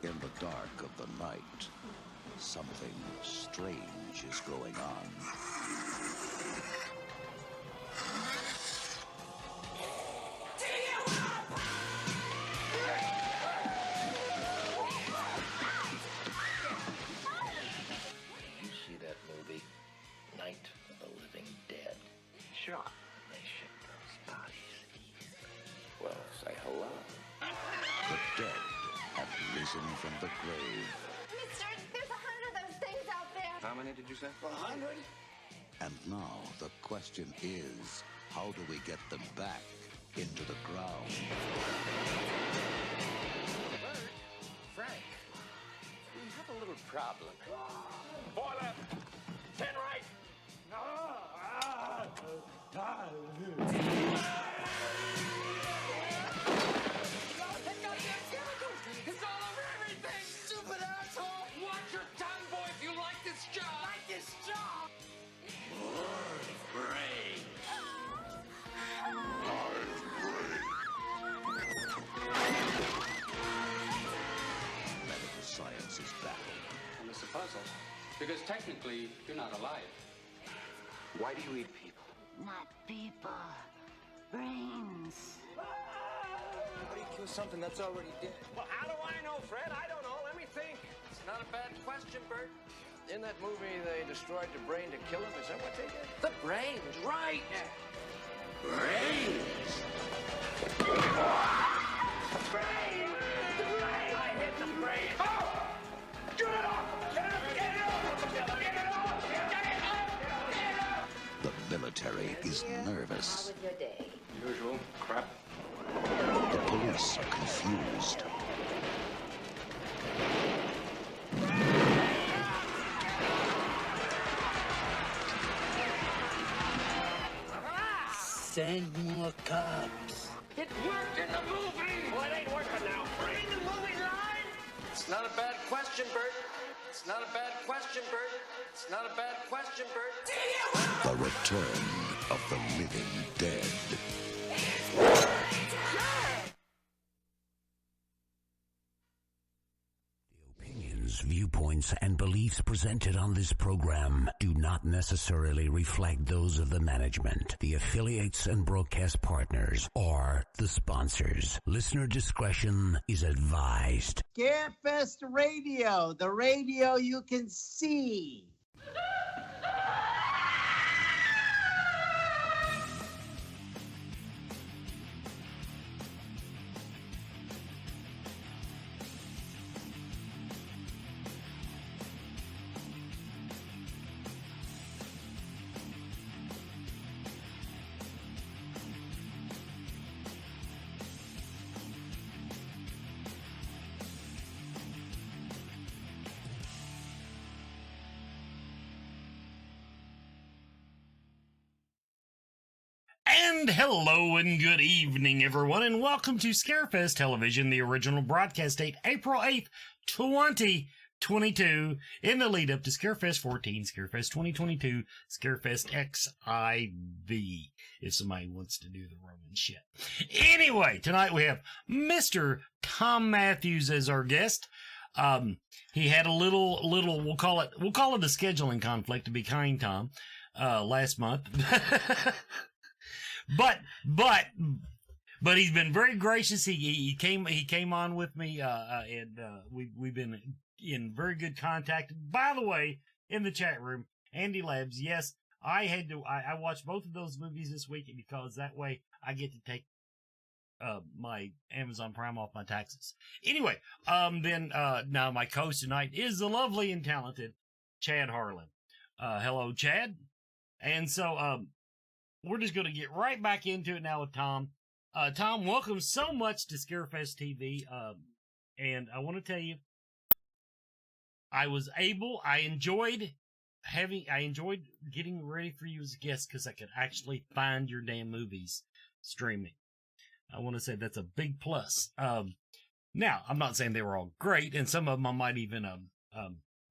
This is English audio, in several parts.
In the dark of the night, something strange is going on. You see that movie, Night of the Living Dead? Sure. They ship those bodies east. Well, say hello. The dead have risen from the grave. Mister, there's 100 of those things out there. How many did you say? 100? And now the question is, how do we get them back into the ground? Bert, Frank, we have a little problem. 4 left, 10 right. It's all over everything! Stupid asshole! Watch your tongue, boy, if you like this job! Like this job! Medical science is baffled. And it's a puzzle, because technically, you're not alive. Why do you eat people? Not people. Brains. How do you kill something that's already dead? Well, how do I know, Fred? I don't know. Let me think. It's not a bad question, Bert. In that movie, they destroyed the brain to kill him. Is that what they did? The brains, right? I hit the brain. Oh! Get it off! Get it up! Get it off! Get it off! Get it off! Get it off! The military is nervous. How was your day? Usual crap. The police are confused. Send more cops. It worked in the movie! Well, it ain't working now, Fred. In the movie line? It's not a bad question, Bert. It's not a bad question, Bert. It's not a bad question, Bert. The return of the living dead. The opinions, viewpoints, and beliefs presented on this program do not necessarily reflect those of the management, the affiliates and broadcast partners, or the sponsors. Listener discretion is advised. Scarefest Radio, the radio you can see. And hello and good evening, everyone, and welcome to Scarefest Television, the original broadcast date, April 8th, 2022, in the lead up to Scarefest 14, Scarefest 2022, Scarefest XIV, if somebody wants to do the Roman shit. Anyway, tonight we have Mr. Thom Mathews as our guest. He had a little, we'll call it a scheduling conflict, to be kind, Tom, last month. But he's been very gracious. He came on with me, and we've been in very good contact. By the way, in the chat room, Andy Labs, yes, I watched both of those movies this week because that way I get to take my Amazon Prime off my taxes. Anyway, now my co-host tonight is the lovely and talented Chad Harlan. Hello, Chad. And so, we're just going to get right back into it now with Tom. Tom, welcome so much to Scarefest TV. And I want to tell you, I enjoyed getting ready for you as a guest because I could actually find your damn movies streaming. I want to say that's a big plus. Now, I'm not saying they were all great, and some of them I might even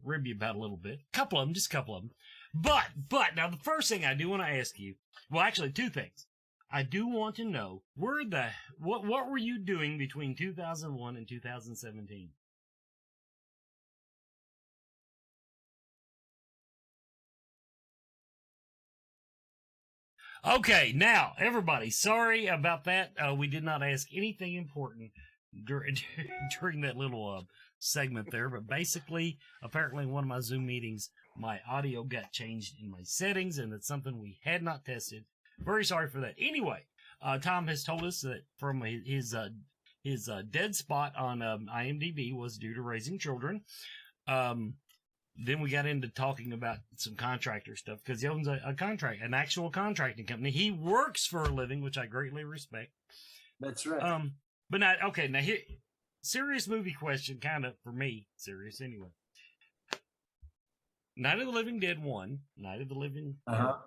rib you about a little bit. Just a couple of them. But now the first thing I do want to ask you, well, actually two things. I do want to know what were you doing between 2001 and 2017? Okay, now everybody, sorry about that. We did not ask anything important during during that little segment there, but basically, apparently, in one of my Zoom meetings, my audio got changed in my settings, and it's something we had not tested. Very sorry for that. Anyway, Thom has told us that from his dead spot on IMDb was due to raising children. Then we got into talking about some contractor stuff because he owns an actual contracting company. He works for a living, which I greatly respect. That's right. But now, okay, now here, serious movie question, kind of for me, serious anyway. Night of the Living Dead 1, Night of the Living,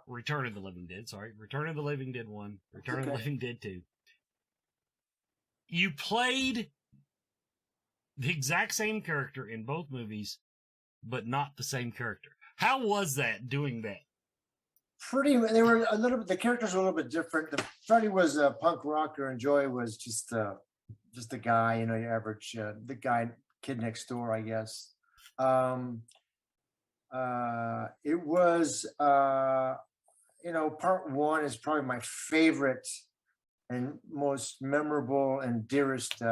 Return of the Living Dead, sorry, Return of the Living Dead 1, Return of the Living Dead 2. You played the exact same character in both movies, but not the same character. How was that, doing that? They were a little bit, the characters were a little bit different. Freddie was a punk rocker and Joey was just a guy, you know, your average, the guy, kid next door, I guess. It was, you know, part one is probably my favorite and most memorable and dearest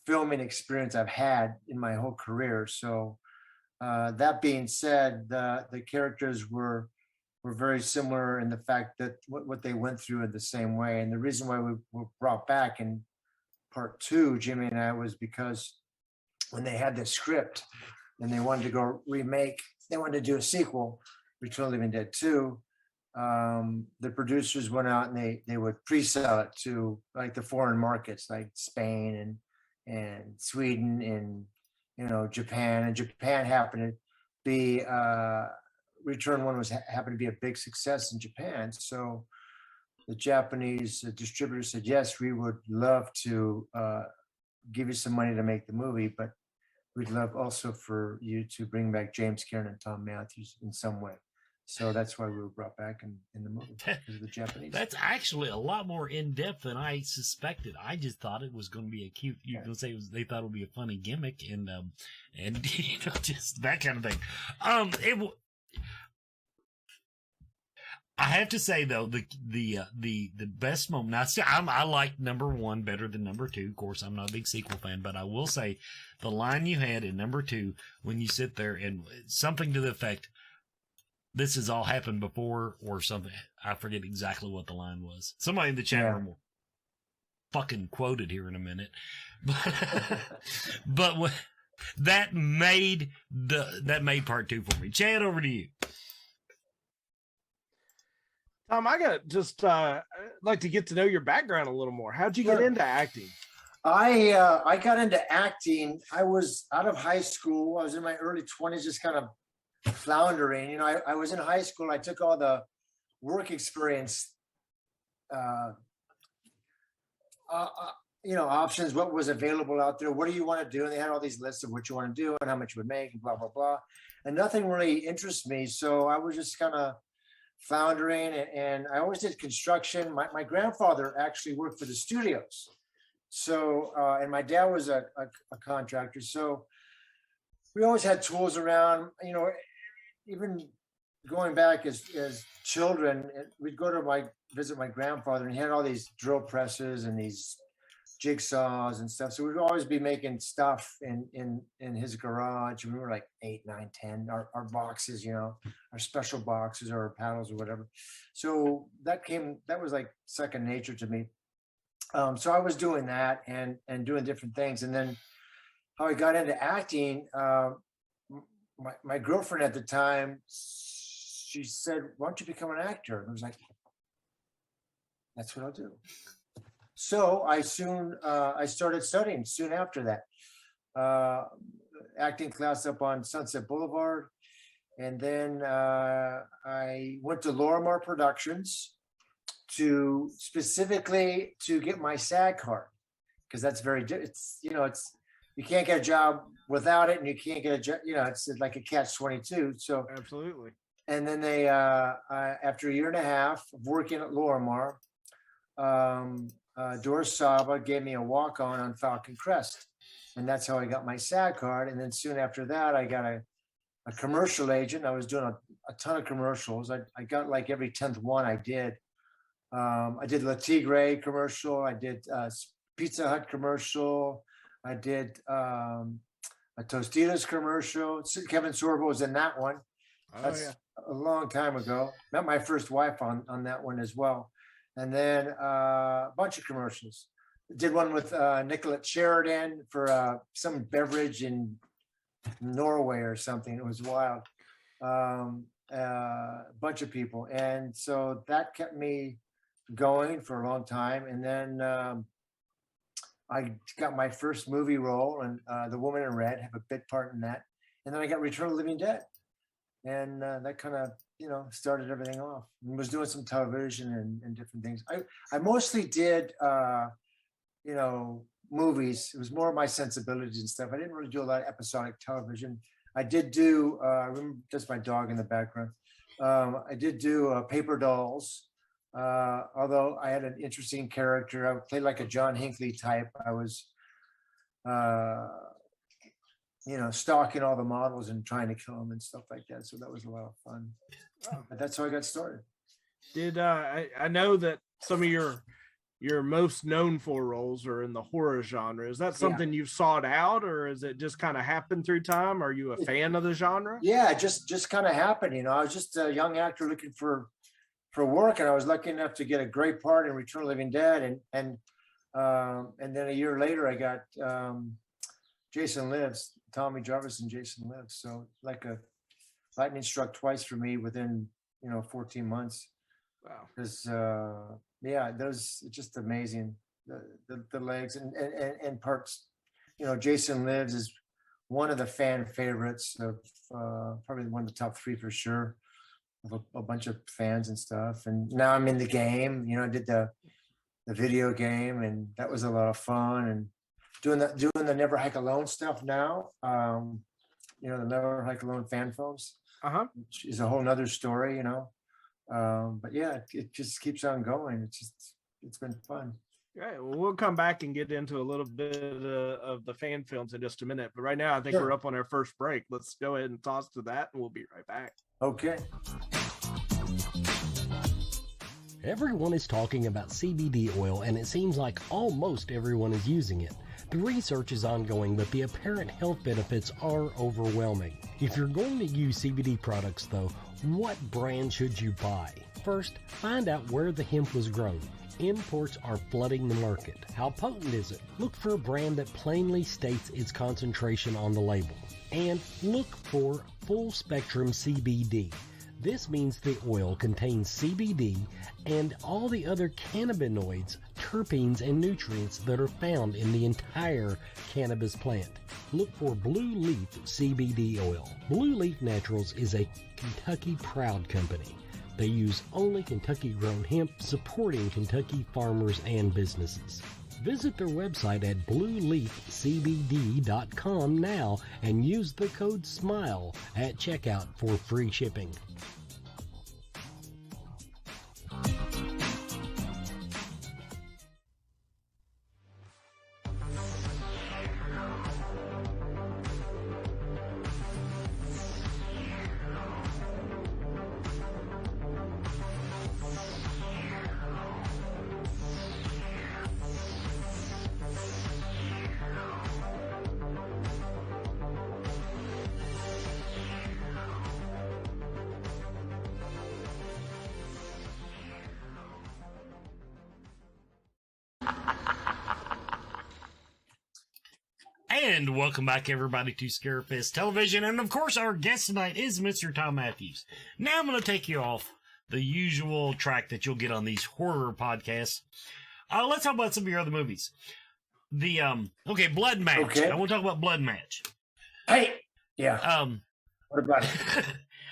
filming experience I've had in my whole career. So that being said, the characters were very similar in the fact that what they went through in the same way. And the reason why we were brought back in part two, Jimmy and I, was because when they had the script and they wanted to go remake, they wanted to do a sequel, Return of the Living Dead 2, the producers went out and they would pre-sell it to like the foreign markets, like Spain and Sweden and, you know, Japan. And Japan happened to be, Return 1 happened to be a big success in Japan. So the Japanese distributor said, yes, we would love to give you some money to make the movie, but we'd love also for you to bring back James Cairn and Thom Mathews in some way. So that's why we were brought back in the movie, because of the Japanese. That's actually a lot more in-depth than I suspected. I just thought it was going to be a cute, you know, say they thought it would be a funny gimmick and you know, just that kind of thing. I have to say though, the best moment. Now, I like number one better than number two. Of course, I'm not a big sequel fan, but I will say the line you had in number two when you sit there and something to the effect, "This has all happened before," or something. I forget exactly what the line was. Somebody in the chat room will fucking quote it here in a minute, but that made part two for me. Chad, over to you. I got just like to get to know your background a little more. How'd you get into acting? I got into acting. I was out of high school. I was in my early 20s, just kind of floundering. You know, I was in high school. I took all the work experience, you know, options, what was available out there. What do you want to do? And they had all these lists of what you want to do and how much you would make and blah, blah, blah. And nothing really interests me. So I was just kind of floundering, and I always did construction. My grandfather actually worked for the studios. So, and my dad was a contractor. So we always had tools around, you know, even going back as children, we'd go to visit my grandfather, and he had all these drill presses and these jigsaws and stuff. So we'd always be making stuff in his garage. And we were like 8, 9, 10, our boxes, you know, our special boxes or our paddles or whatever. So that was like second nature to me. So I was doing that and doing different things. And then how I got into acting, my girlfriend at the time, she said, "Why don't you become an actor?" And I was like, "That's what I'll do." So I started studying soon after that, acting class up on Sunset Boulevard. And then I went to Lorimar Productions specifically to get my SAG card, because that's you can't get a job without it, and you can't get a job, you know, it's like a catch-22. So absolutely. And then they, after a year and a half of working at Lorimar, Doris Saba gave me a walk-on on Falcon Crest, and that's how I got my SAG card. And then soon after that, I got a commercial agent. I was doing a ton of commercials. I got like every 10th one I did. I did La Tigre commercial. I did Pizza Hut commercial. I did a Tostitos commercial. Kevin Sorbo was in that one. That's a long time ago. Met my first wife on that one as well. And then a bunch of commercials. Did one with Nicolette Sheridan for some beverage in Norway or something. It was wild. A bunch of people. And so that kept me going for a long time. And then I got my first movie role, and The Woman in Red, have a bit part in that. And then I got Return of the Living Dead. And that kind of, started everything off. And was doing some television and different things. I mostly did, movies. It was more of my sensibilities and stuff. I didn't really do a lot of episodic television. I did do, I remember, that's my dog in the background. I did do Paper Dolls. Although I had an interesting character. I played like a John Hinckley type. I was, stalking all the models and trying to kill them and stuff like that. So that was a lot of fun. But that's how I got started. Did I know that some of your most known for roles are in the horror genre. Is that something you've sought out, or is it just kind of happened through time? Are you a fan of the genre? Yeah, just kind of happened. I was just a young actor looking for work, and I was lucky enough to get a great part in Return of the Living Dead, and then a year later I got Jason Lives, Tommy Jarvis and Jason Lives. So like a lightning struck twice for me within 14 months. Wow. Because those just amazing. The legs and parts. Jason Lives is one of the fan favorites of probably one of the top 3 for sure. Of a bunch of fans and stuff. And now I'm in the game. I did the video game, and that was a lot of fun. And doing the Never Hike Alone stuff now. The Never Hike Alone fan films, which is a whole nother story. But yeah, it just keeps on going. It's been fun. Right. Well, we'll come back and get into a little bit of the fan films in just a minute. But right now, I think we're up on our first break. Let's go ahead and toss to that, and we'll be right back. Okay. Everyone is talking about CBD oil, and it seems like almost everyone is using it. The research is ongoing, but the apparent health benefits are overwhelming. If you're going to use CBD products, though, what brand should you buy? First, find out where the hemp was grown. Imports are flooding the market. How potent is it? Look for a brand that plainly states its concentration on the label. And look for full spectrum CBD. This means the oil contains CBD and all the other cannabinoids, terpenes, and nutrients that are found in the entire cannabis plant. Look for Blue Leaf CBD oil. Blue Leaf Naturals is a Kentucky proud company. They use only Kentucky-grown hemp, supporting Kentucky farmers and businesses. Visit their website at blueleafcbd.com now and use the code SMILE at checkout for free shipping. And welcome back, everybody, to Scarefest Television. And, of course, our guest tonight is Mr. Thom Mathews. Now I'm going to take you off the usual track that you'll get on these horror podcasts. Let's talk about some of your other movies. Blood Match. Okay. I want to talk about Blood Match. Hey! Yeah. What about it?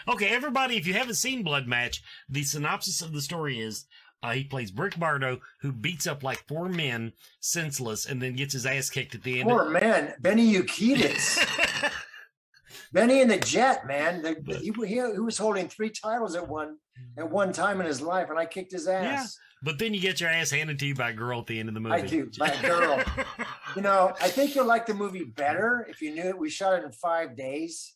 Okay, everybody, if you haven't seen Blood Match, the synopsis of the story is he plays Brick Bardo, who beats up like 4 men senseless and then gets his ass kicked at the end. Poor man, Benny Urquidez. Benny and the Jet, man. He was holding 3 titles at one time in his life, and I kicked his ass. Yeah, but then you get your ass handed to you by a girl at the end of the movie. I do, by a girl. I think you'll like the movie better if you knew it. We shot it in 5 days.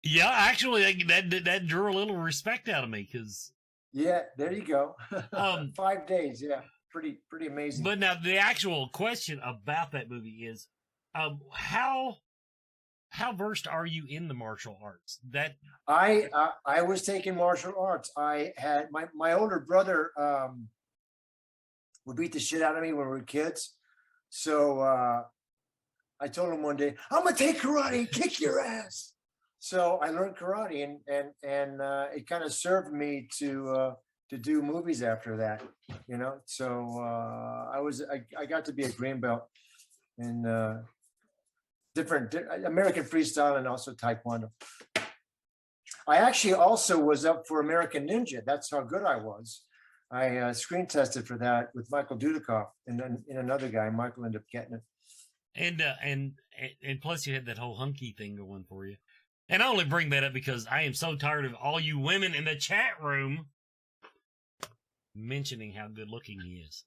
Yeah, actually, that drew a little respect out of me because. Yeah, there you go. 5 days, yeah, pretty amazing. But now the actual question about that movie is, how versed are you in the martial arts? That I was taking martial arts. I had my older brother would beat the shit out of me when we were kids, so I told him one day, I'm gonna take karate and kick your ass. So I learned karate, and it kind of served me to do movies after that, you know. So I got to be a green belt in different American freestyle and also Taekwondo. I actually also was up for American Ninja. That's how good I was. I screen tested for that with Michael Dudikoff and another guy. Michael ended up getting it. And plus you had that whole hunky thing going for you. And I only bring that up because I am so tired of all you women in the chat room mentioning how good looking he is.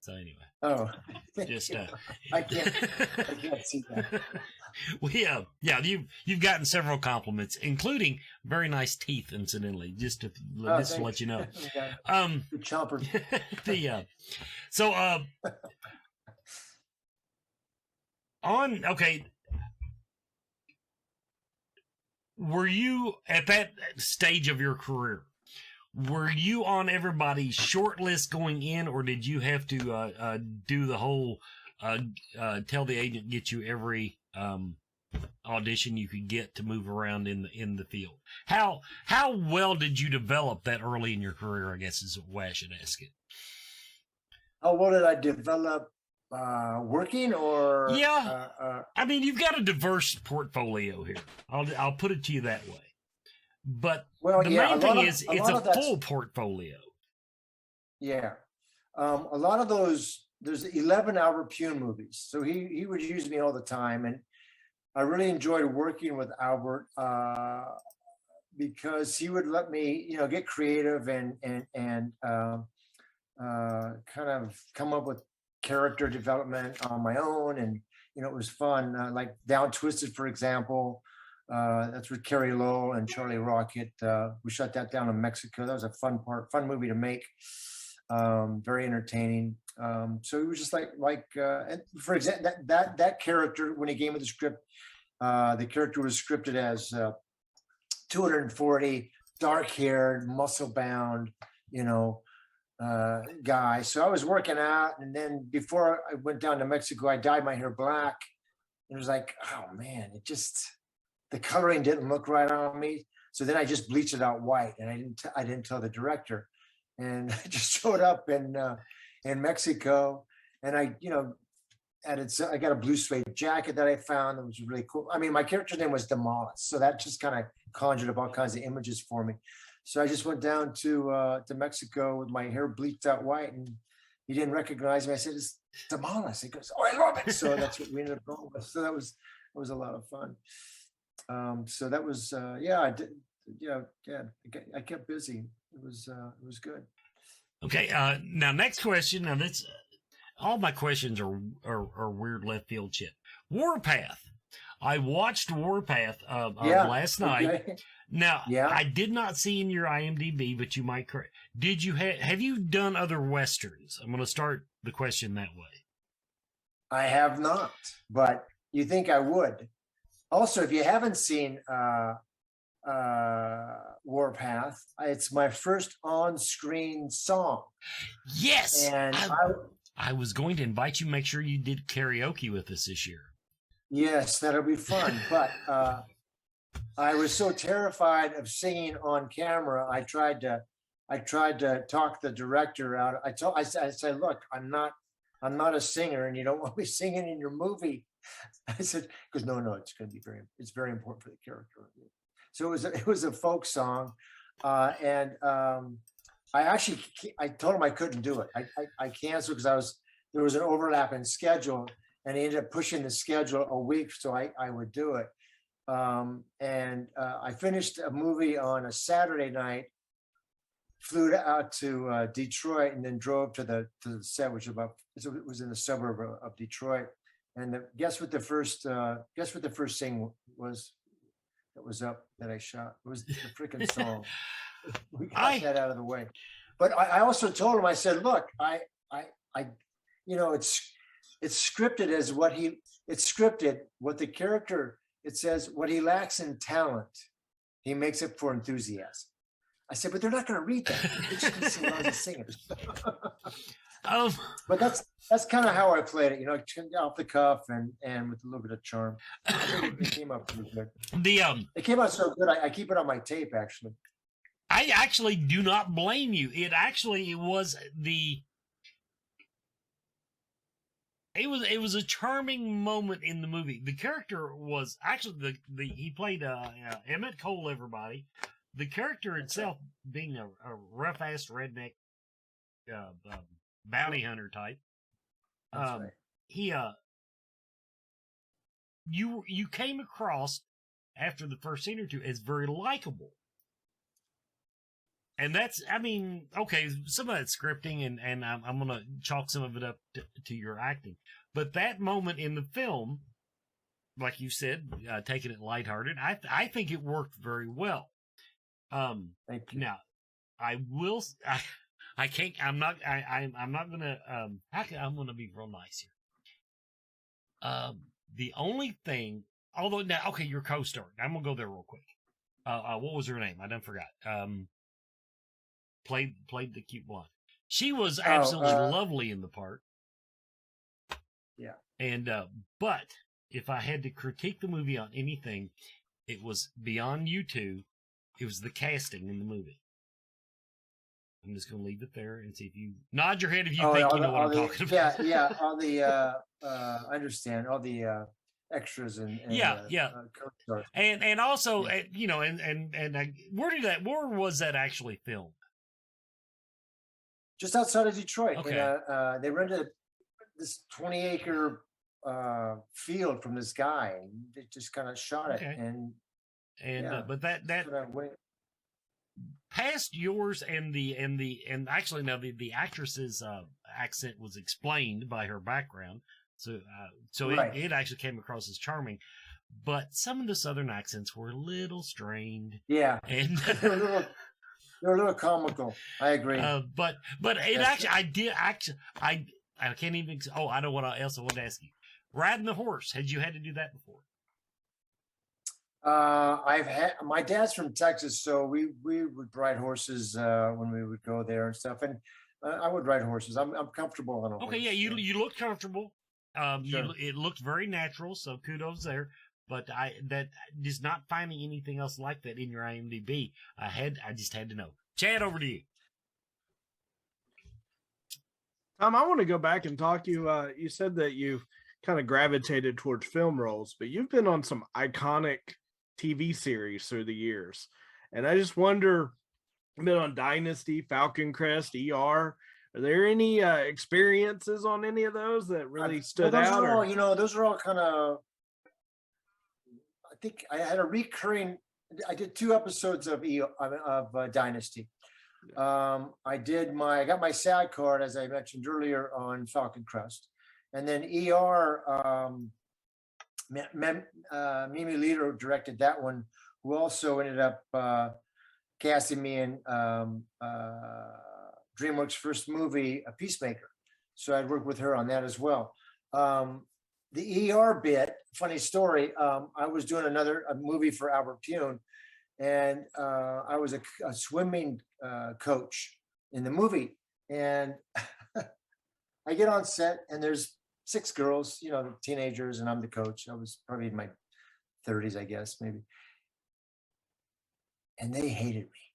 So anyway. Oh, just I can't see that. Well, yeah, you've gotten several compliments, including very nice teeth, incidentally. Just to let you know. Good chomper. Okay. Were you at that stage of your career? Were you on everybody's short list going in, or did you have to do the whole tell the agent get you every audition you could get to move around in the field? How well did you develop that early in your career, I guess is what I should ask it. How well did I develop working or? Yeah, I mean, you've got a diverse portfolio here. I'll put it to you that way. But the main thing is it's a full portfolio. Yeah. A lot of those, there's 11 Albert Pune movies. So he would use me all the time. And I really enjoyed working with Albert because he would let me, you know, get creative and kind of come up with character development on my own. And, you know, it was fun. Like Down Twisted, for example. That's with Kerry Lowell and Charlie Rocket. We shot that down in Mexico. That was a fun movie to make. Very entertaining. So it was just like for example, that character, when he gave me the script, the character was scripted as 240, dark-haired, muscle-bound, you know, guy. So I was working out, and then before I went down to Mexico, I dyed my hair black. It was like, oh man, the coloring didn't look right on me. So then I just bleached it out white, and I didn't tell the director, and I just showed up in Mexico, and I got a blue suede jacket that I found that was really cool. I mean, my character's name was Demolis, so that just kind of conjured up all kinds of images for me. So I just went down to Mexico with my hair bleached out white, and he didn't recognize me. I said, "It's Demolis." He goes, "Oh, I love it." So that's what we ended up going with. So that was a lot of fun. So that was I did, I kept busy. It was good. Okay, now next question. Now this all my questions are weird left field shit. Warpath. I watched Warpath last night. Okay. Now, I did not see in your IMDb, but you might correct. Did you have you done other westerns? I'm going to start the question that way. I have not, but you think I would. Also, if you haven't seen Warpath, it's my first on-screen song. Yes, and I was going to invite you. Make sure you did karaoke with us this year. Yes, that'll be fun. But I was so terrified of singing on camera. I tried to talk the director out. I said, "Look, I'm not a singer, and you don't want me singing in your movie." I said, "Because no, it's going to be it's very important for the character." So it was a folk song, and I told him I couldn't do it. I canceled because there was an overlap in schedule, and he ended up pushing the schedule a week so I would do it. And I finished a movie on a Saturday night, flew out to Detroit, and then drove to the set, which was in the suburb of Detroit. And guess what the first scene was? that was up that I shot. It was the freaking song. We got that out of the way. But I also told him, I said, look, I you know, it's scripted as it's scripted what the character, it says what he lacks in talent, he makes it for enthusiasm. I said, but they're not going to read that. They're just going to see Ozzy singing. But that's kind of how I played it, you know, off the cuff and with a little bit of charm. I think it came out pretty good. It came out so good. I keep it on my tape, actually. I actually do not blame you. It was a charming moment in the movie. The character was actually he played Emmett Cole, everybody. The character itself being a rough ass redneck bounty hunter type. That's right. He you came across after the first scene or two as very likable. And that's, I mean, okay, some of that's scripting, and I'm going to chalk some of it up to your acting. But that moment in the film, like you said, taking it lighthearted, I think it worked very well. Thank you. Now, I'm not going to, I'm going to be real nice here. The only thing, although, now, okay, your co-star, I'm going to go there real quick. What was her name? I done forgot. Played the cute blonde. She was absolutely lovely in the part. Yeah. And but if I had to critique the movie on anything, it was beyond you two. It was the casting in the movie. I'm just going to leave it there and see if you nod your head if you think you know what I'm talking about. Yeah. All the I understand all the extras and co-stars. And also you know and where was that actually filmed? Just outside of Detroit. Okay. They rented this 20-acre field from this guy, and they just kind of shot it. But that past yours and actually now the actress's accent was explained by her background, so right. it actually came across as charming. But some of the Southern accents were a little strained. Yeah, and they're a little comical. I agree. But it actually, I can't even. Oh, I know what else I want to ask you. Riding the horse. Had you had to do that before? My dad's from Texas, so we would ride horses when we would go there and stuff. And I would ride horses. I'm comfortable on a horse. Okay, yeah, you look comfortable. Sure. It looked very natural, so kudos there. But that is not finding anything else like that in your IMDb. I just had to know. Chad, over to you. Tom, I want to go back and talk to you. You said that you kind of gravitated towards film roles, but you've been on some iconic TV series through the years. And I just wonder, you've been on Dynasty, Falcon Crest, ER. Are there any experiences on any of those that really stood out? Those are all kind of, I think I had a recurring, I did 2 episodes of Dynasty. I got my SAG card, as I mentioned earlier, on Falcon Crest. And then ER, Mimi Leder directed that one, who also ended up casting me in DreamWorks' first movie, A Peacemaker. So I'd worked with her on that as well. The ER bit, funny story, I was doing a movie for Albert Pune, and I was a swimming coach in the movie. And I get on set, and there's 6 girls, teenagers, and I'm the coach. I was probably in my 30s, I guess, maybe. And they hated me.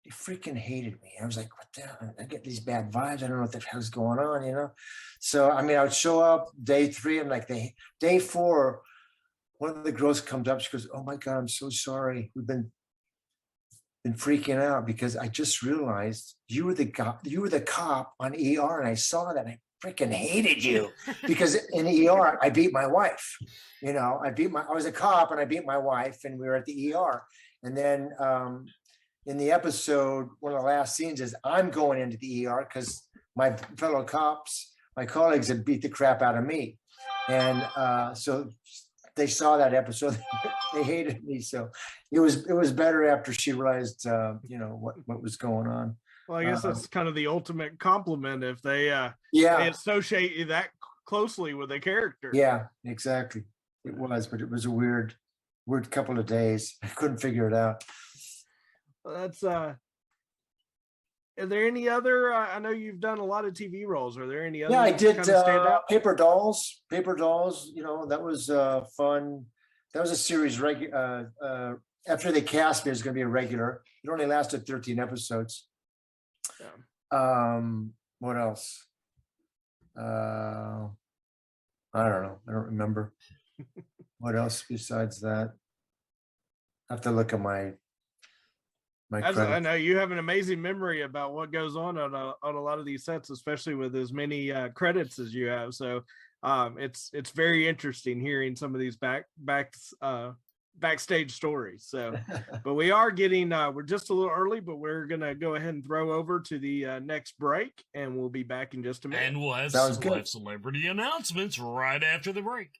They freaking hated me. I was like, what the hell? I get these bad vibes. I don't know what the hell's going on, So, I would show up day 3, and like day 4, one of the girls comes up, she goes, oh my God, I'm so sorry. We've been freaking out because I just realized you were the cop on ER, and I saw that. And I freaking hated you because in ER, I beat my wife. I was a cop and I beat my wife, and we were at the ER. And then in the episode, one of the last scenes is I'm going into the ER because my fellow cops, my colleagues had beat the crap out of me. And so they saw that episode, they hated me. So it was better after she realized, what was going on. Well, I guess that's kind of the ultimate compliment if they they associate you that closely with a character. Yeah, exactly. It was, but it was a weird couple of days. I couldn't figure it out. Well, that's are there any other? I know you've done a lot of TV roles. Are there any other? Yeah, I did. Kind of stand out? Paper Dolls. That was fun. That was a series. After they cast me, it was going to be a regular. It only lasted 13 episodes. Yeah. What else? I don't know. I don't remember. What else besides that? I have to look at my credits. I know you have an amazing memory about what goes on a lot of these sets, especially with as many credits as you have. So it's very interesting hearing some of these backstage stories. So, but we are getting we're just a little early, but we're gonna go ahead and throw over to the next break, and we'll be back in just a minute. And we'll have celebrity announcements right after the break.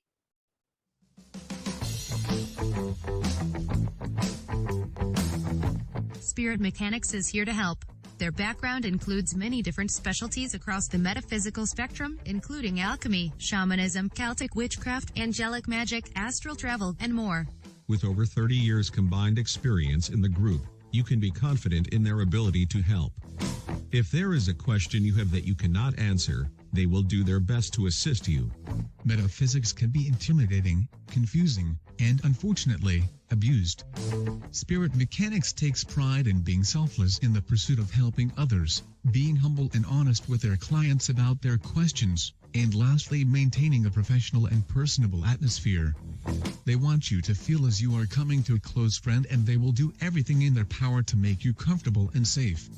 Spirit Mechanics is here to help. Their background includes many different specialties across the metaphysical spectrum, including alchemy, shamanism, Celtic witchcraft, angelic magic, astral travel, and more. With over 30 years combined experience in the group, you can be confident in their ability to help. If there is a question you have that you cannot answer, they will do their best to assist you. Metaphysics can be intimidating, confusing, and unfortunately, abused. Spirit Mechanics takes pride in being selfless in the pursuit of helping others, being humble and honest with their clients about their questions, and lastly, maintaining a professional and personable atmosphere. They want you to feel as you are coming to a close friend, and they will do everything in their power to make you comfortable and safe.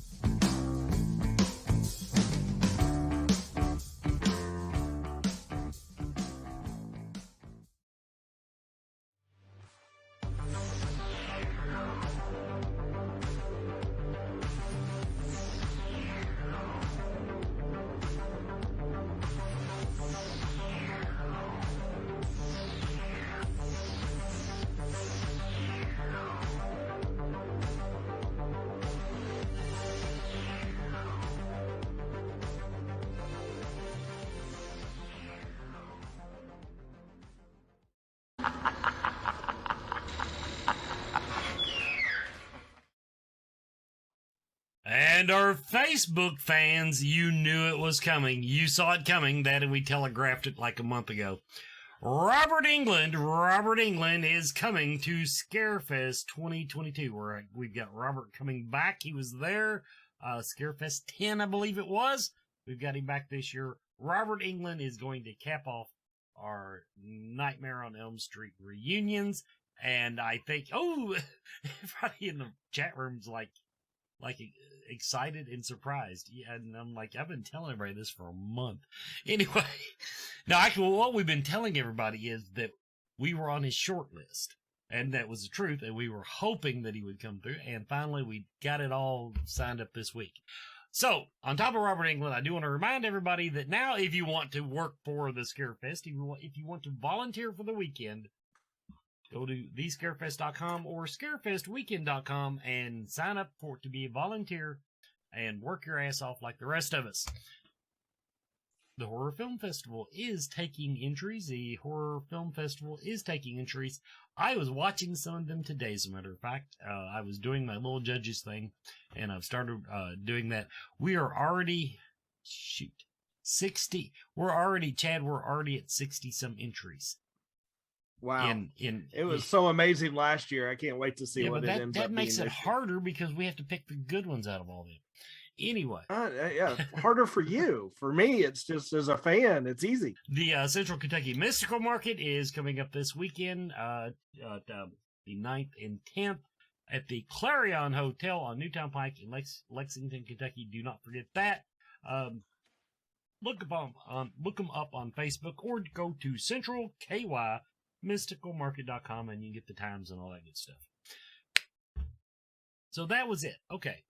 And our Facebook fans, you knew it was coming. You saw it coming. That, and we telegraphed it like a month ago. Robert England is coming to Scarefest 2022. We've got Robert coming back. He was there. Scarefest 10, I believe it was. We've got him back this year. Robert England is going to cap off our Nightmare on Elm Street reunions. And I think, everybody in the chat room's like excited and surprised. Yeah, and I'm like, I've been telling everybody this for a month. Anyway, now what we've been telling everybody is that we were on his short list, and that was the truth, and we were hoping that he would come through, and finally we got it all signed up this week. So, on top of Robert England, I do want to remind everybody that now if you want to work for the Scarefest, if you want to volunteer for the weekend, go to thescarefest.com or scarefestweekend.com and sign up to be a volunteer and work your ass off like the rest of us. The Horror Film Festival is taking entries. I was watching some of them today, as a matter of fact. I was doing my little judges thing, and I've started doing that. We are already, 60. We're already at 60-some entries. Wow. It was so amazing last year. I can't wait to see what it ends up being. That makes it harder because we have to pick the good ones out of all of them. Anyway. Harder for you. For me, it's just as a fan, it's easy. The Central Kentucky Mystical Market is coming up this weekend, the 9th and 10th at the Clarion Hotel on Newtown Pike in Lexington, Kentucky. Do not forget that. Look them up on Facebook or go to Central KY mysticalmarket.com and you can get the times and all that good stuff. So that was it. Okay.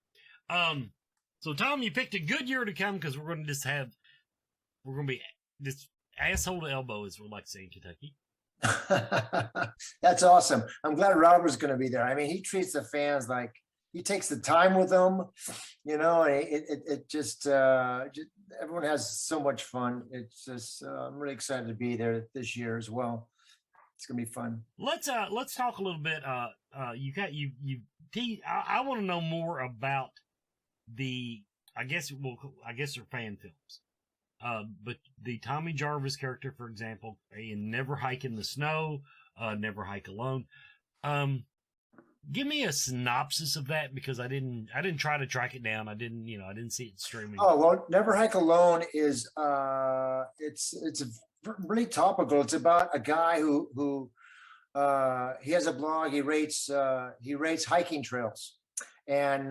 So Tom, you picked a good year to come because we're going to be this asshole to elbow, as we like to say in Kentucky. That's awesome. I'm glad Robert's going to be there. I mean, he treats the fans like he takes the time with them, you know, and it just everyone has so much fun. It's just, I'm really excited to be there this year as well. It's gonna be fun. Let's talk a little bit. I want to know more about I guess they're fan films. But the Tommy Jarvis character, for example, in Never Hike in the Snow, Never Hike Alone. Give me a synopsis of that, because I didn't try to track it down. I didn't see it streaming. Oh, well, Never Hike Alone is it's really topical. It's about a guy who he has a blog. He rates hiking trails, and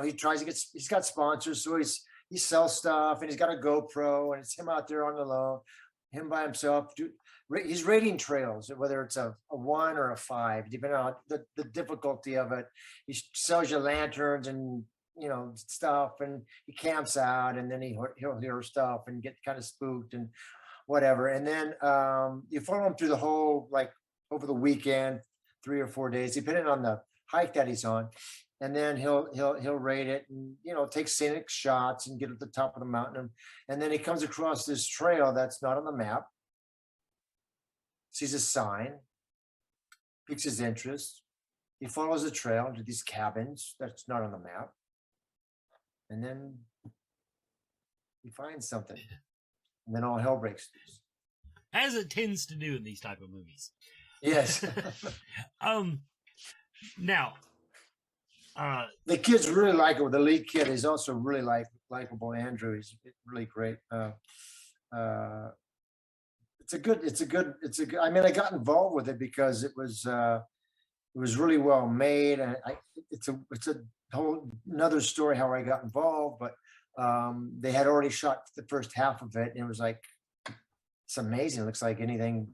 he's got sponsors, so he sells stuff, and he's got a GoPro, and it's him out there on the lone, him by himself. He's rating trails, whether it's a 1 or a 5, depending on the difficulty of it. He sells you lanterns and stuff, and he camps out, and then he'll hear stuff and get kind of spooked and whatever. And then you follow him through the whole, like, over the weekend, 3 or 4 days, depending on the hike that he's on. And then he'll rate it and take scenic shots and get at the top of the mountain. And then he comes across this trail that's not on the map. Sees a sign, piques his interest. He follows the trail to these cabins that's not on the map, and then he finds something, and then all hell breaks loose, as it tends to do in these type of movies. Yes. Now, the kids really like it. The lead kid is also really likable. Andrew, he's really great. It's a good. I mean, I got involved with it because it was really well made, and it's a whole another story how I got involved. But they had already shot the first half of it, and it was like, it's amazing. It looks like anything.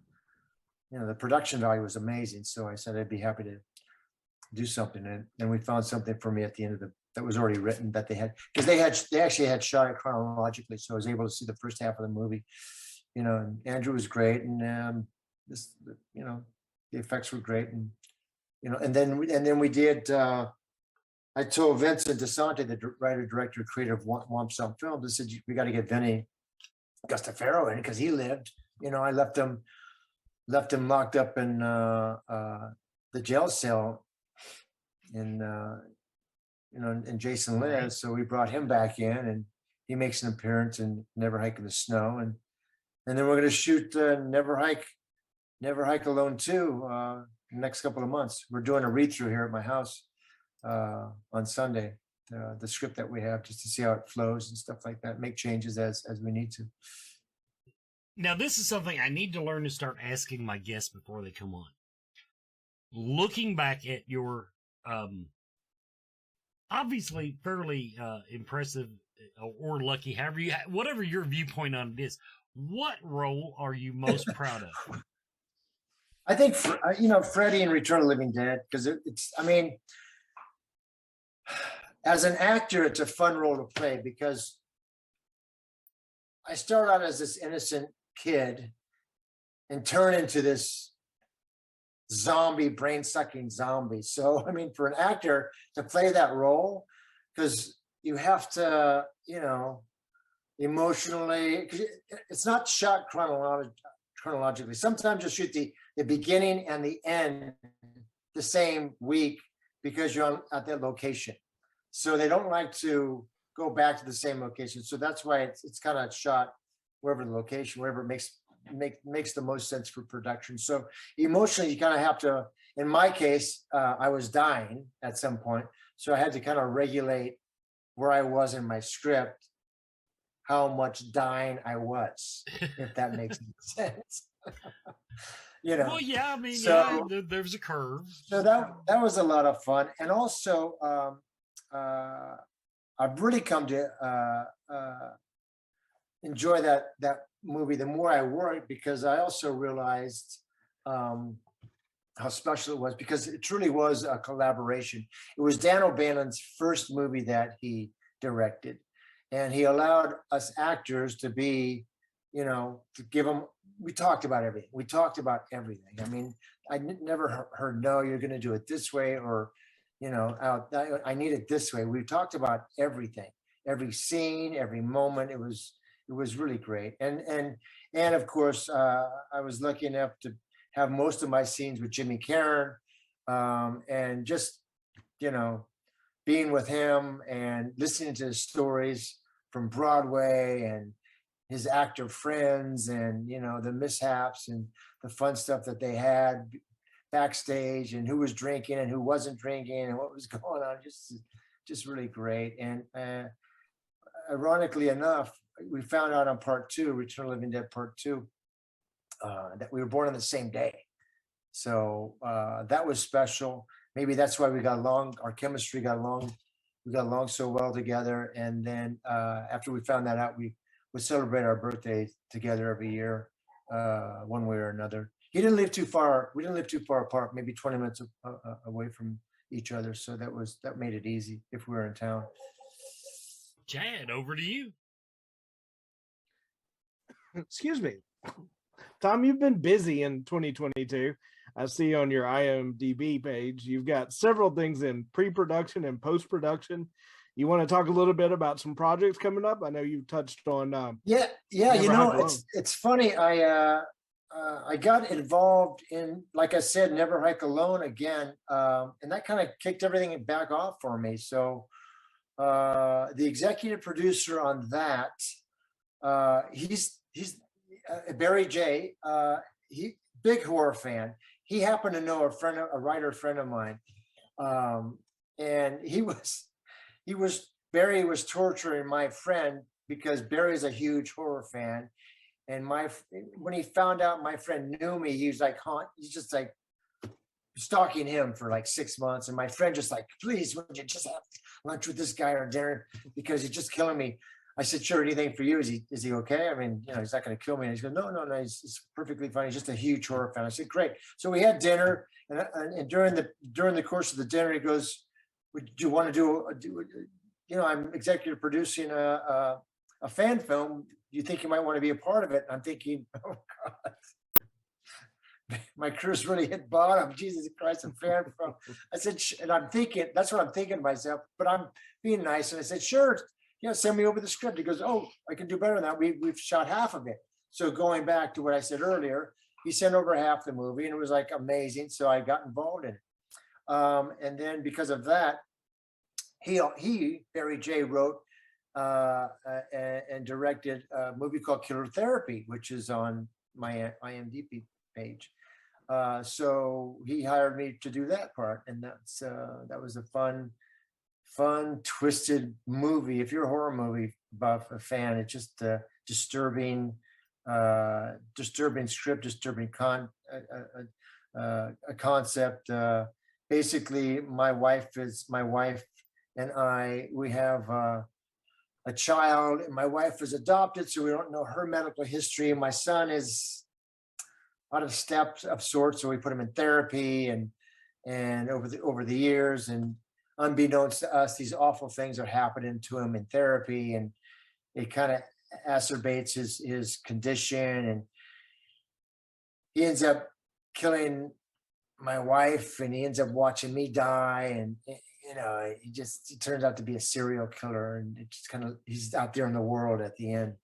The production value was amazing. So I said I'd be happy to do something, and then we found something for me at the end of that was already written that they had, because they actually had shot it chronologically, so I was able to see the first half of the movie. And Andrew was great, and the effects were great, and and then we did. I told Vincent DeSante, the writer, director, creator of Womp Stomp Films, I said, we got to get Vinny Gustafaro in, because he lived. I left him locked up in the jail cell in Jason lives, so we brought him back in, and he makes an appearance in Never Hike in the Snow, and then we're going to shoot Never Hike Alone 2 next couple of months. We're doing a read through here at my house on Sunday, the script that we have, just to see how it flows and stuff like that. Make changes as we need to. Now, this is something I need to learn to start asking my guests before they come on. Looking back at your obviously fairly impressive or lucky, whatever your viewpoint on it is, what role are you most proud of? I think, Freddy in Return of the Living Dead, because I mean, as an actor, it's a fun role to play, because I start out as this innocent kid and turn into this zombie, brain-sucking zombie. So, I mean, for an actor to play that role, because you have to, emotionally, because it's not shot chronologically. Sometimes you'll shoot the beginning and the end the same week, because you're at that location. So they don't like to go back to the same location. So that's why it's kind of shot wherever it makes the most sense for production. So emotionally, you kind of have to, in my case, I was dying at some point. So I had to kind of regulate where I was in my script, how much dying I was, if that makes sense. Well, yeah, I mean, there's a curve. So that was a lot of fun. And also, I've really come to enjoy that movie the more I worked, because I also realized how special it was, because it truly was a collaboration. It was Dan O'Bannon's first movie that he directed, and he allowed us actors to be, to give them. We talked about everything. I mean, I never heard, no, you're going to do it this way, or, I need it this way. We talked about everything, every scene, every moment. It was really great. And of course, I was lucky enough to have most of my scenes with Jimmy Karen, and just, being with him and listening to his stories from Broadway and his actor friends, and the mishaps and the fun stuff that they had backstage, and who was drinking and who wasn't drinking and what was going on. Just really great. And ironically enough, we found out on part 2, Return of the Living Dead part 2, that we were born on the same day. So that was special. Maybe that's why we got along. Our chemistry got along. We got along so well together. And then after we found that out, we would celebrate our birthday together every year, one way or another. He didn't live too far. We didn't live too far apart, maybe 20 minutes away from each other. So that made it easy if we were in town. Chad, over to you. Excuse me. Thom, you've been busy in 2022. I see on your IMDb page, you've got several things in pre-production and post-production. You want to talk a little bit about some projects coming up? I know you touched on. Yeah. It's funny. I got involved in, like I said, Never Hike Alone again, and that kind of kicked everything back off for me. So the executive producer on that, he's Barry J. He big horror fan. He happened to know a writer friend of mine, and Barry was torturing my friend because Barry's a huge horror fan, and when he found out my friend knew me, he's just like stalking him for like 6 months, and my friend just like, please, would you just have lunch with this guy or dinner because he's just killing me. I said, sure, anything for you. Is he okay? I mean, he's not going to kill me. And he goes, no, he's perfectly fine. He's just a huge horror fan. I said, great. So we had dinner, and during the course of the dinner, he goes, would you want to do I'm executive producing a fan film. Do you think you might want to be a part of it? And I'm thinking, oh God, my career's really hit bottom. Jesus Christ, a fan film. I said, and I'm thinking, that's what I'm thinking to myself, but I'm being nice. And I said, sure. Send me over the script. He goes, oh, I can do better than that. We've shot half of it. So going back to what I said earlier, he sent over half the movie, and it was like amazing. So I got involved in it. And then because of that, he Barry J. wrote and directed a movie called Killer Therapy, which is on my IMDb page. So he hired me to do that part, and that was a fun, twisted movie. If you're a horror movie buff, a fan, it's just disturbing script, disturbing a concept. Basically, my wife and I, we have a child, and my wife is adopted, so we don't know her medical history. My son is out of step of sorts, so we put him in therapy, and over the years, and unbeknownst to us, these awful things are happening to him in therapy, and it kind of acerbates his condition, and he ends up killing my wife, and he ends up watching me die, and he turns out to be a serial killer, and it just kind of, he's out there in the world at the end.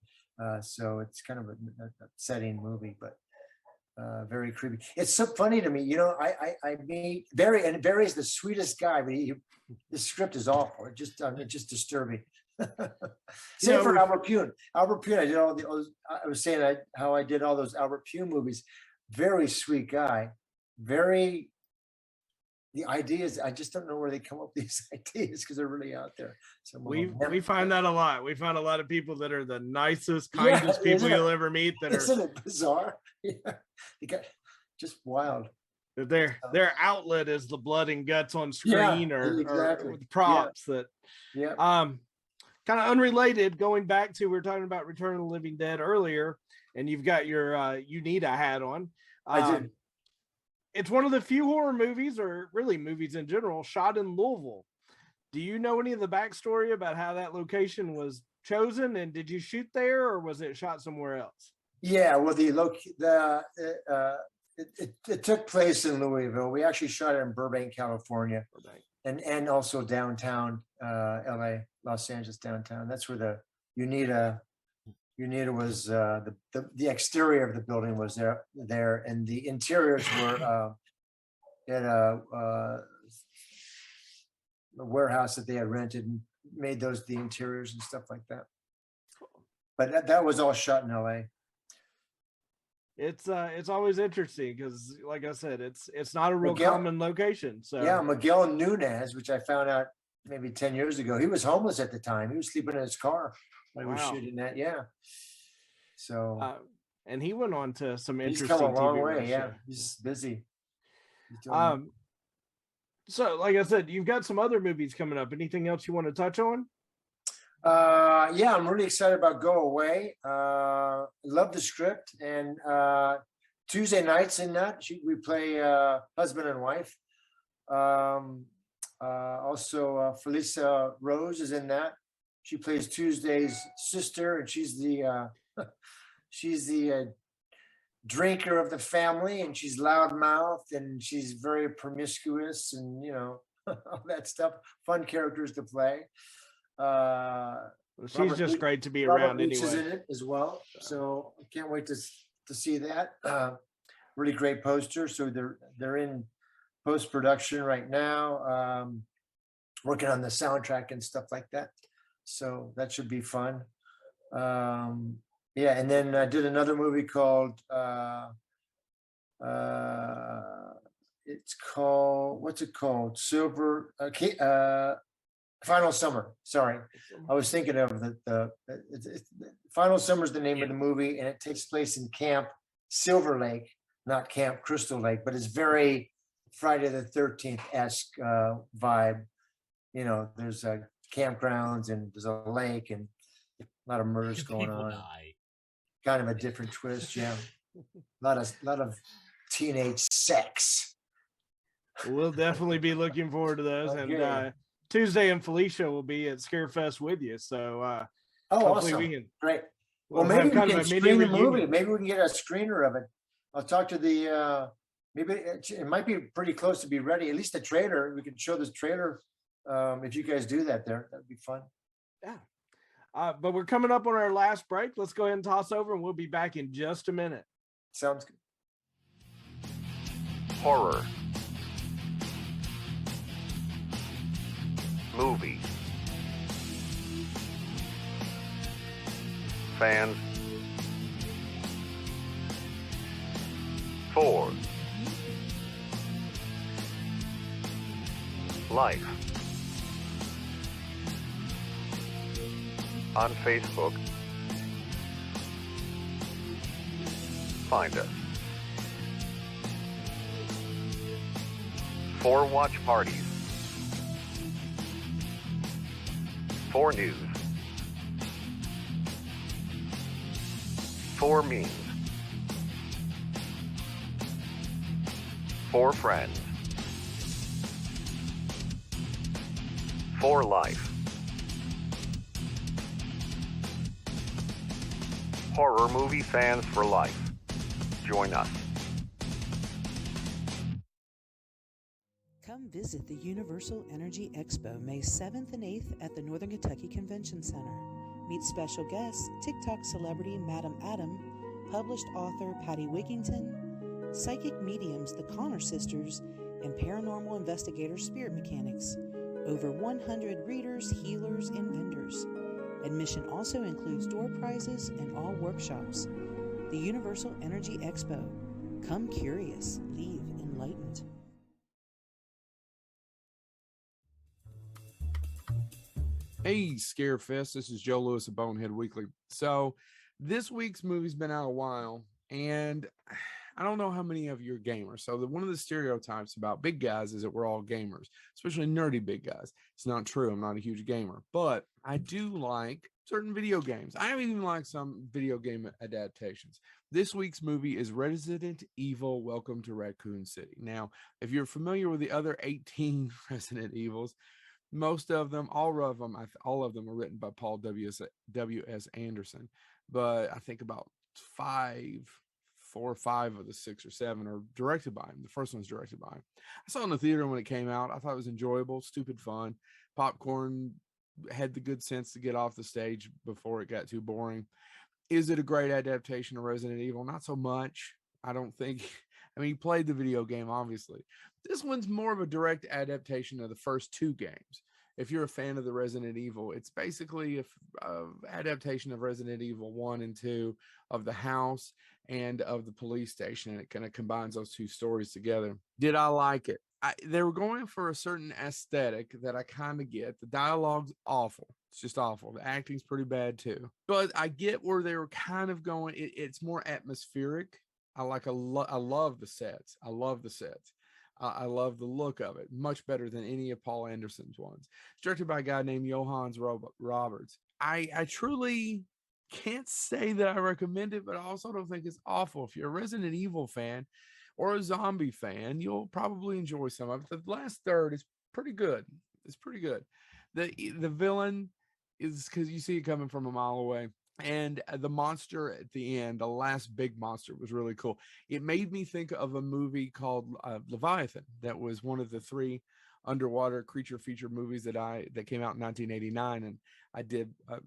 So it's kind of an upsetting movie, but very creepy. It's so funny to me, I meet Barry, and Barry's the sweetest guy, but the script is awful. It's just disturbing. Same for Albert Pune. Albert Pune, I was saying how I did all those Albert Pune movies. Very sweet guy. The ideas, I just don't know where they come up with these ideas, because they're really out there. So we find that a lot. We find a lot of people that are the nicest, kindest people you'll ever meet. Isn't it bizarre? Yeah. They got just wild. Their outlet is the blood and guts on screen, or with props that. Yeah. Kind of unrelated. Going back to, we were talking about Return of the Living Dead earlier, and you've got your UNITA hat on. I did. It's one of the few horror movies, or really movies in general, shot in Louisville. Do you know any of the backstory about how that location was chosen, and did you shoot there, or was it shot somewhere else? Yeah, well, it took place in Louisville. We actually shot it in Burbank, California, and also downtown LA, Los Angeles downtown. That's where the UNITA was. The exterior of the building was there, and the interiors were at a warehouse that they had rented and made those the interiors and stuff like that. But that was all shot in LA. It's always interesting because, like I said, it's not a real common location. So yeah, Miguel Nunez, which I found out maybe 10 years ago, he was homeless at the time. He was sleeping in his car when he was shooting that. Yeah. So and he went on to some interesting. He's come a long TV way. shows. Yeah, he's busy. So, like I said, you've got some other movies coming up. Anything else you want to touch on? Yeah, I'm really excited about Go Away. Love the script, and Tuesday nights in that we play husband and wife. Also, Felissa Rose is in that. She plays Tuesday's sister, and she's the drinker of the family, and she's loudmouthed, and she's very promiscuous, and all that stuff. Fun characters to play. She's just great to be around anyway. Is in it as well, so I can't wait to see that. Really great poster. So they're in post production right now, working on the soundtrack and stuff like that. So that should be fun. Yeah, and then I did another movie called what's it called? Final Summer. Sorry, I was thinking of the Final Summer is the name of the movie, and it takes place in Camp Silver Lake, not Camp Crystal Lake, but it's very Friday the 13th-esque vibe. There's campgrounds and there's a lake and a lot of murders going on. Kind of a different twist, yeah. A lot of teenage sex. We'll definitely be looking forward to those. Okay. And Tuesday and Felicia will be at Scarefest with you. So awesome. Great. Well, maybe we can screen the movie. Maybe we can get a screener of it. I'll talk to the maybe it might be pretty close to be ready. At least the trailer. We can show this trailer if you guys do that there. That'd be fun. Yeah. But we're coming up on our last break. Let's go ahead and toss over, and we'll be back in just a minute. Sounds good. Horror. Movie. Fans. For. Life. On Facebook. Find us. For watch parties. For news. For memes. For friends. For life. Horror movie fans for life. Join us. Come visit the Universal Energy Expo May 7th and 8th at the Northern Kentucky Convention Center. Meet special guests, TikTok celebrity Madam Adam, published author Patty Wigington, psychic mediums the Connor sisters, and paranormal investigator Spirit Mechanics. Over 100 readers, healers, and vendors. Admission also includes door prizes and all workshops. The Universal Energy Expo. Come curious, leave enlightened. Hey, Scarefest. This is Joe Lewis of Bonehead Weekly. So this week's movie's been out a while, and I don't know how many of you are gamers. So one of the stereotypes about big guys is that we're all gamers, especially nerdy big guys. It's not true. I'm not a huge gamer, but I do like certain video games. I even like some video game adaptations. This week's movie is Resident Evil: Welcome to Raccoon City. Now, if you're familiar with the other 18 Resident Evils, most of them, all of them are written by Paul W.S. Anderson. But I think about 4 or 5 of the 6 or 7 are directed by him. The first one's directed by him. I saw it in the theater when it came out. I thought it was enjoyable, stupid fun. Popcorn, had the good sense to get off the stage before it got too boring. Is it a great adaptation of Resident Evil? Not so much. I don't think. I mean, you played the video game, obviously. This one's more of a direct adaptation of the first 2 games. If you're a fan of the Resident Evil, it's basically a adaptation of Resident Evil 1 and 2, of the house and of the police station. And it kind of combines those 2 stories together. Did I like it? They were going for a certain aesthetic that I kind of get. The dialogue's awful. It's just awful. The acting's pretty bad too. But I get where they were kind of going. It's more atmospheric. I love the sets. I love the sets. I love the look of it. Much better than any of Paul Anderson's ones. It's directed by a guy named Johannes Roberts. I truly can't say that I recommend it, but I also don't think it's awful. If you're a Resident Evil fan or a zombie fan, you'll probably enjoy some of it. The last third is pretty good. It's pretty good. The villain is, because you see it coming from a mile away. And the monster at the end, the last big monster, was really cool. It made me think of a movie called Leviathan. That was one of the 3 underwater creature feature movies that came out in 1989, and I did a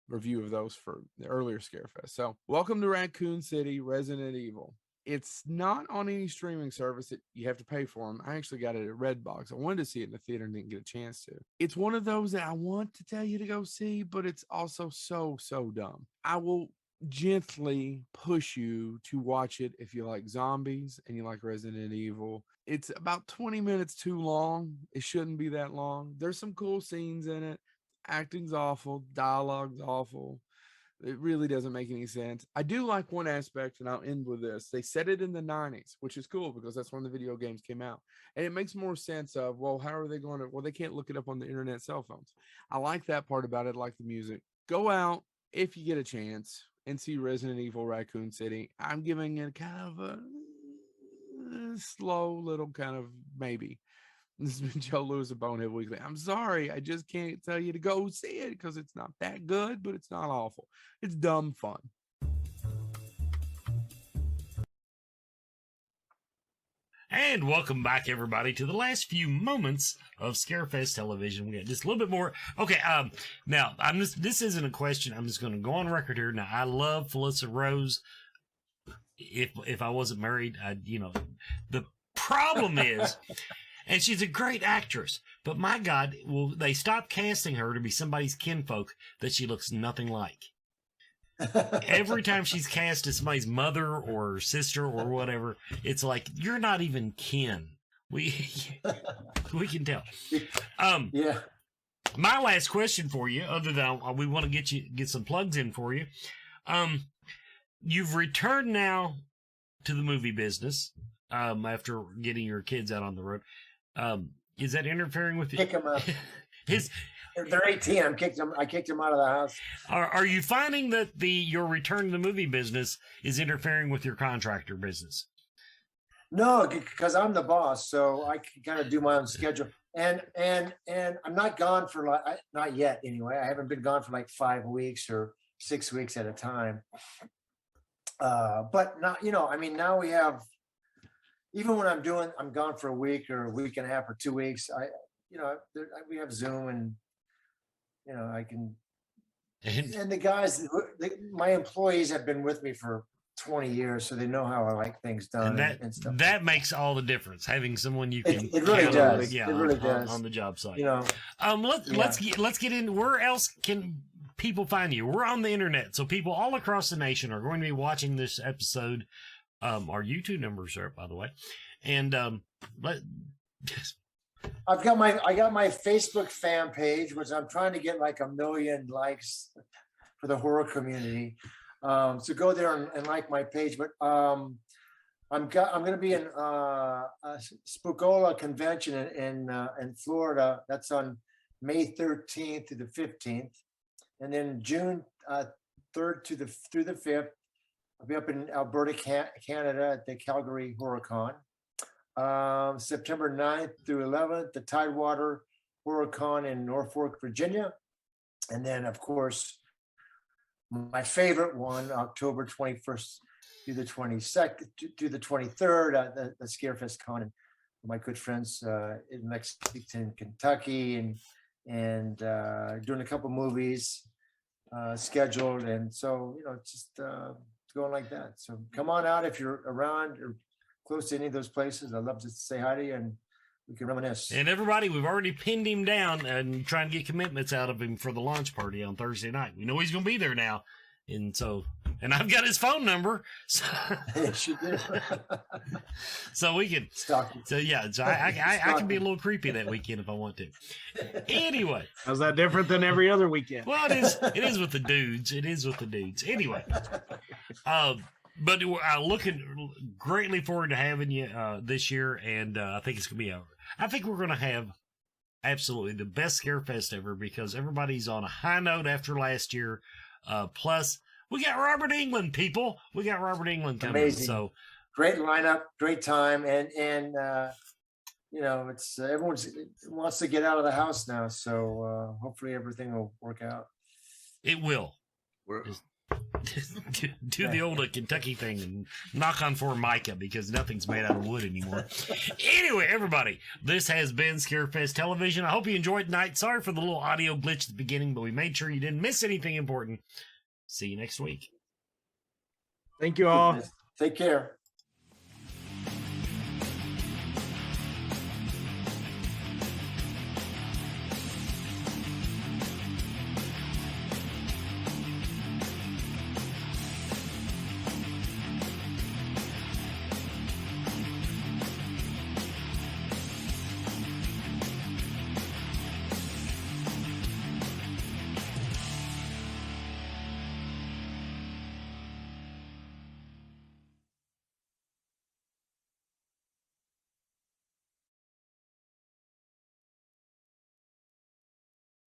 review of those for the earlier Scarefest. So, welcome to Raccoon City, Resident Evil. It's not on any streaming service. You have to pay for them. I actually got it at Redbox. I wanted to see it in the theater and didn't get a chance to. It's one of those that I want to tell you to go see, but it's also so dumb. I will gently push you to watch it if you like zombies and you like Resident Evil. It's about 20 minutes too long. It shouldn't be that long. There's some cool scenes in it. Acting's awful. Dialogue's awful. It really doesn't make any sense. I do like one aspect, and I'll end with this. They set it in the 90s, which is cool because that's when the video games came out. And it makes more sense of, well, how are they going to, well, they can't look it up on the internet cell phones. I like that part about it. I like the music. Go out if you get a chance and see Resident Evil Raccoon City. I'm giving it kind of a slow little kind of maybe. This has been Joe Lewis of Bonehead Weekly. I'm sorry, I just can't tell you to go see it because it's not that good, but it's not awful. It's dumb fun. And welcome back, everybody, to the last few moments of Scarefest television. We got just a little bit more. Okay, now this isn't a question. I'm just going to go on record here. Now, I love Felissa Rose. If I wasn't married, the problem is. And she's a great actress, but my God, they stopped casting her to be somebody's kinfolk that she looks nothing like. Every time she's cast as somebody's mother or sister or whatever, it's like, you're not even kin. We can tell. Yeah. My last question for you, other than we want to get some plugs in for you. You've returned now to the movie business after getting your kids out on the road. Is that interfering with kick them out? They're 18. I kicked them out of the house. Are you finding that your return to the movie business is interfering with your contractor business? No, because I'm the boss, so I can kind of do my own schedule. And I'm not gone for not yet anyway. I haven't been gone for like 5 weeks or 6 weeks at a time. But now, now we have. Even when I'm gone for a week or a week and a half or 2 weeks, we have Zoom and, I can, and the guys, my employees have been with me for 20 years, so they know how I like things done and stuff. That makes all the difference. Having someone you can, it really does. Yeah, it really does on the job site. Let's get in. Where else can people find you? We're on the internet, so people all across the nation are going to be watching this episode. Our YouTube numbers are up, by the way, and I got my Facebook fan page, which I'm trying to get like 1 million likes for the horror community. So go there and like my page. But I'm going to be in a Spookola convention in Florida. That's on May 13th to the 15th, and then June 3rd through the 5th. I'll be up in Alberta, Canada at the Calgary HorrorCon. September 9th through 11th, the Tidewater HorrorCon in Norfolk, Virginia. And then, of course, my favorite one, October 21st through the 22nd, through the 23rd, at the Scarefest Con, and my good friends in Lexington, Kentucky, and doing a couple movies scheduled, and so just going like that. So come on out if you're around or close to any of those places. I'd love to say hi to you, and we can reminisce. And everybody, we've already pinned him down and trying to get commitments out of him for the launch party on Thursday night. We know he's going to be there now. And so, and I've got his phone number. So, yes, you do. So we can, so yeah, so I can be a little creepy that weekend if I want to. Anyway. How's that different than every other weekend? Well, it is with the dudes. It is with the dudes. Anyway. But looking greatly forward to having you this year, and I think it's going to be I think we're going to have absolutely the best Scarefest ever because everybody's on a high note after last year. Plus, we got Robert Englund, people. We got Robert Englund coming. Amazing. So great lineup, great time, and it's everyone wants to get out of the house now, so hopefully everything will work out. It will. Do the old Kentucky thing and knock on Formica because nothing's made out of wood anymore. Anyway, everybody, this has been Scarefest Television. I hope you enjoyed tonight. Sorry for the little audio glitch at the beginning, but we made sure you didn't miss anything important. See you next week. Thank you all. Take care.